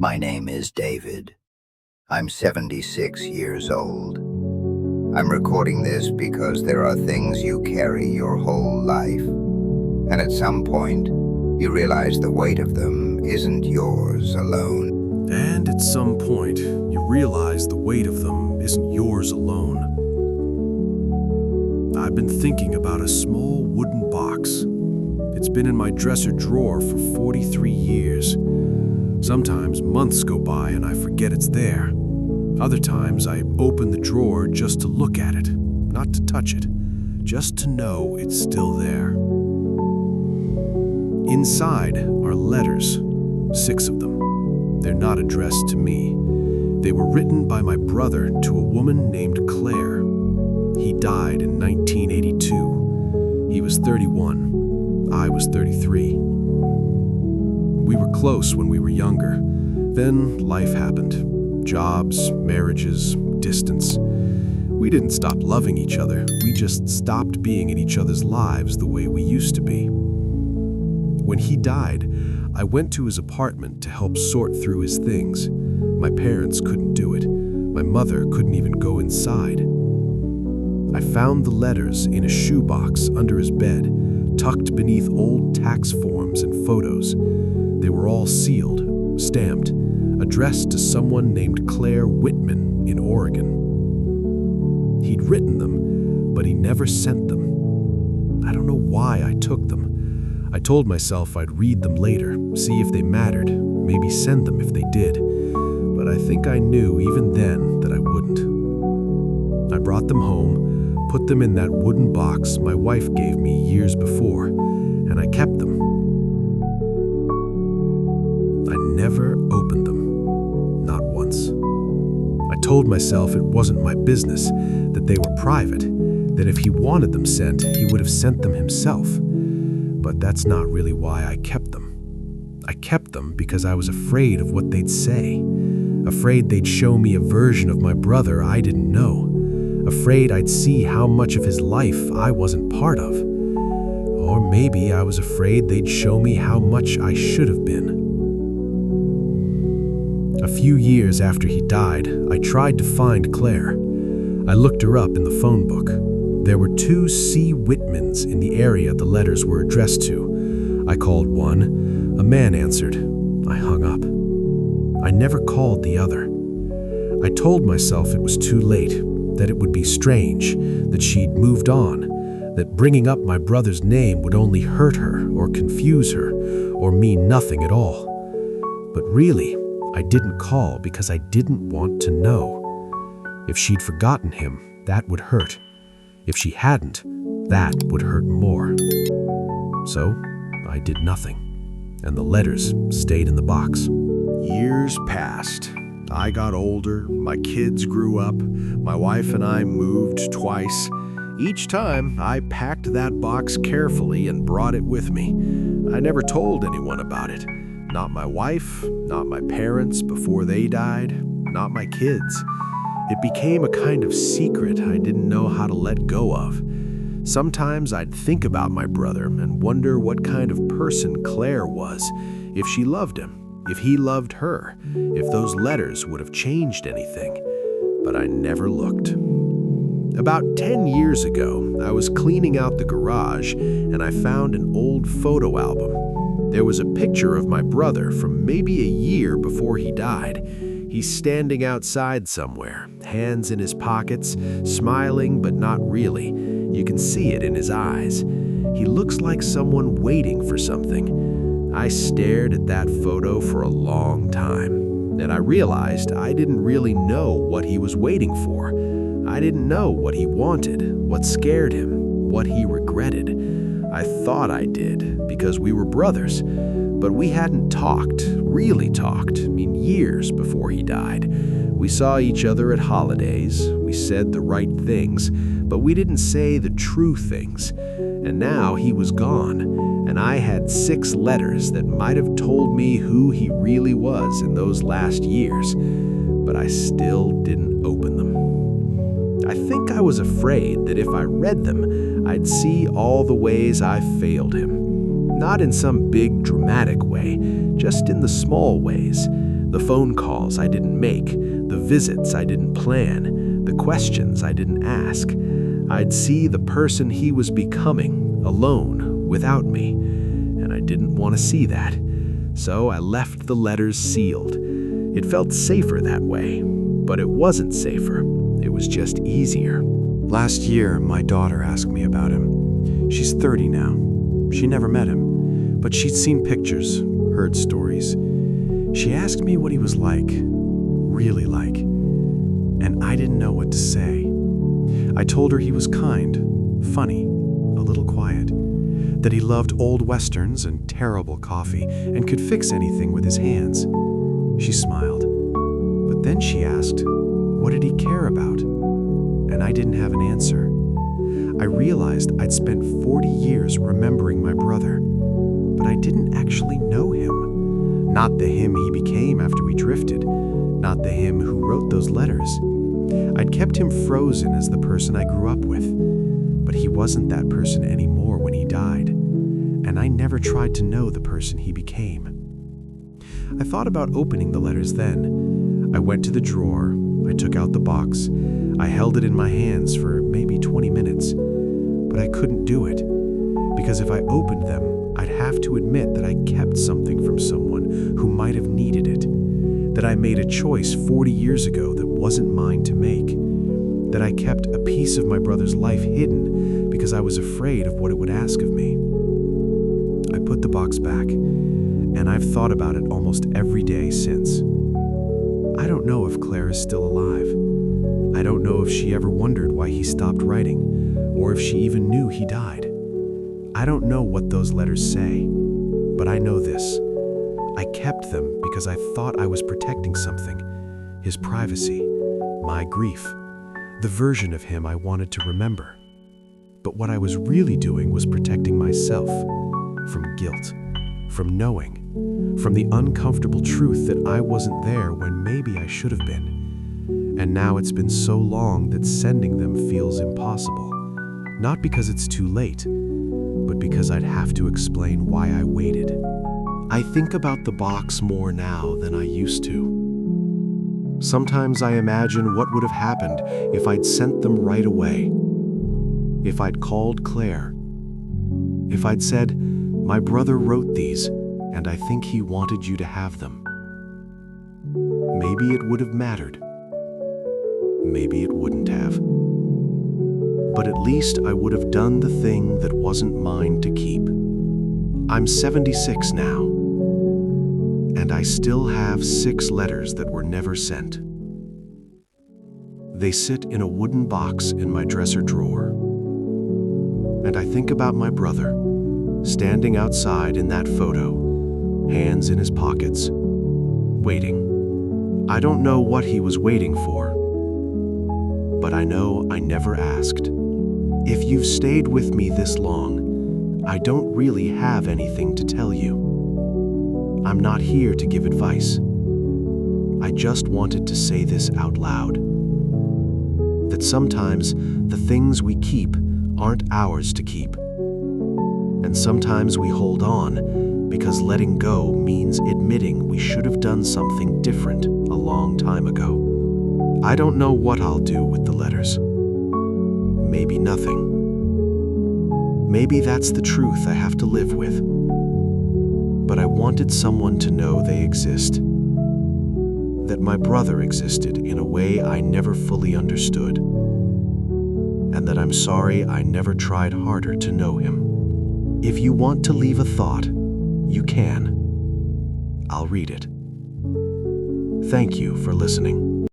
My name is David. I'm 76 years old. I'm recording this because there are things you carry your whole life, and at some point, you realize the weight of them isn't yours alone. And at some point, you realize the weight of them isn't yours alone. I've been thinking about a small wooden box. It's been in my dresser drawer for 43 years. Sometimes months go by and I forget it's there. Other times I open the drawer just to look at it, not to touch it, just to know it's still there. Inside are letters, 6 of them. They're not addressed to me. They were written by my brother to a woman named Claire. He died in 1982. He was 31. I was 33. We were close when we were younger. Then life happened. Jobs, marriages, distance. We didn't stop loving each other. We just stopped being in each other's lives the way we used to be. When he died, I went to his apartment to help sort through his things. My parents couldn't do it. My mother couldn't even go inside. I found the letters in a shoebox under his bed, tucked beneath old tax forms and photos. They were all sealed, stamped, addressed to someone named Claire Whitman in Oregon. He'd written them, but he never sent them. I don't know why I took them. I told myself I'd read them later, see if they mattered, maybe send them if they did. But I think I knew even then that I wouldn't. I brought them home, put them in that wooden box my wife gave me years before, and I kept them. I never opened them, not once. I told myself it wasn't my business, that they were private, that if he wanted them sent, he would have sent them himself. But that's not really why I kept them. I kept them because I was afraid of what they'd say, afraid they'd show me a version of my brother I didn't know, afraid I'd see how much of his life I wasn't part of. Or maybe I was afraid they'd show me how much I should have been. A few years after he died, I tried to find Claire. I looked her up in the phone book. There were 2 C. Whitmans in the area the letters were addressed to. I called one. A man answered. I hung up. I never called the other. I told myself it was too late, that it would be strange, that she'd moved on, that bringing up my brother's name would only hurt her or confuse her or mean nothing at all. But really, I didn't call because I didn't want to know. If she'd forgotten him, that would hurt. If she hadn't, that would hurt more. So, I did nothing, and the letters stayed in the box. Years passed. I got older, my kids grew up, my wife and I moved twice. Each time, I packed that box carefully and brought it with me. I never told anyone about it. Not my wife, not my parents before they died, not my kids. It became a kind of secret I didn't know how to let go of. Sometimes I'd think about my brother and wonder what kind of person Claire was, if she loved him, if he loved her, if those letters would have changed anything. But I never looked. About 10 years ago, I was cleaning out the garage and I found an old photo album. There was a picture of my brother from maybe a year before he died. He's standing outside somewhere, hands in his pockets, smiling but not really. You can see it in his eyes. He looks like someone waiting for something. I stared at that photo for a long time, and I realized I didn't really know what he was waiting for. I didn't know what he wanted, what scared him, what he regretted. I thought I did, because we were brothers, but we hadn't talked, really talked, years before he died. We saw each other at holidays, we said the right things, but we didn't say the true things. And now he was gone, and I had 6 letters that might have told me who he really was in those last years, but I still didn't open them. I think I was afraid that if I read them, I'd see all the ways I failed him. Not in some big dramatic way, just in the small ways. The phone calls I didn't make, the visits I didn't plan, the questions I didn't ask. I'd see the person he was becoming, alone, without me, and I didn't want to see that. So I left the letters sealed. It felt safer that way, but it wasn't safer. It was just easier. Last year, my daughter asked me about him. She's 30 now. She never met him, but she'd seen pictures, heard stories. She asked me what he was like, really like, and I didn't know what to say. I told her he was kind, funny, a little quiet, that he loved old westerns and terrible coffee and could fix anything with his hands. She smiled, but then she asked, what did he care about? And I didn't have an answer. I realized I'd spent 40 years remembering my brother, but I didn't actually know him. Not the him he became after we drifted, not the him who wrote those letters. I'd kept him frozen as the person I grew up with, but he wasn't that person anymore when he died, and I never tried to know the person he became. I thought about opening the letters then. I went to the drawer, I took out the box, I held it in my hands for maybe 20 minutes, but I couldn't do it, because if I opened them, I'd have to admit that I kept something from someone who might have needed it, that I made a choice 40 years ago that wasn't mine to make, that I kept a piece of my brother's life hidden because I was afraid of what it would ask of me. I put the box back, and I've thought about it almost every day since. I don't know if Claire is still alive. I don't know if she ever wondered why he stopped writing, or if she even knew he died. I don't know what those letters say, but I know this. I kept them because I thought I was protecting something, his privacy, my grief, the version of him I wanted to remember. But what I was really doing was protecting myself from guilt, from knowing, from the uncomfortable truth that I wasn't there when maybe I should have been. And now it's been so long that sending them feels impossible, not because it's too late, but because I'd have to explain why I waited. I think about the box more now than I used to. Sometimes I imagine what would have happened if I'd sent them right away. If I'd called Claire. If I'd said, my brother wrote these, and I think he wanted you to have them. Maybe it would have mattered. Maybe it wouldn't have. But at least I would have done the thing that wasn't mine to keep. I'm 76 now, and I still have 6 letters that were never sent. They sit in a wooden box in my dresser drawer. And I think about my brother, standing outside in that photo, hands in his pockets, waiting. I don't know what he was waiting for, but I know I never asked. If you've stayed with me this long, I don't really have anything to tell you. I'm not here to give advice. I just wanted to say this out loud. That sometimes the things we keep aren't ours to keep. And sometimes we hold on because letting go means admitting we should have done something different a long time ago. I don't know what I'll do with the letters. Maybe nothing. Maybe that's the truth I have to live with. But I wanted someone to know they exist. That my brother existed in a way I never fully understood. And that I'm sorry I never tried harder to know him. If you want to leave a thought, you can. I'll read it. Thank you for listening.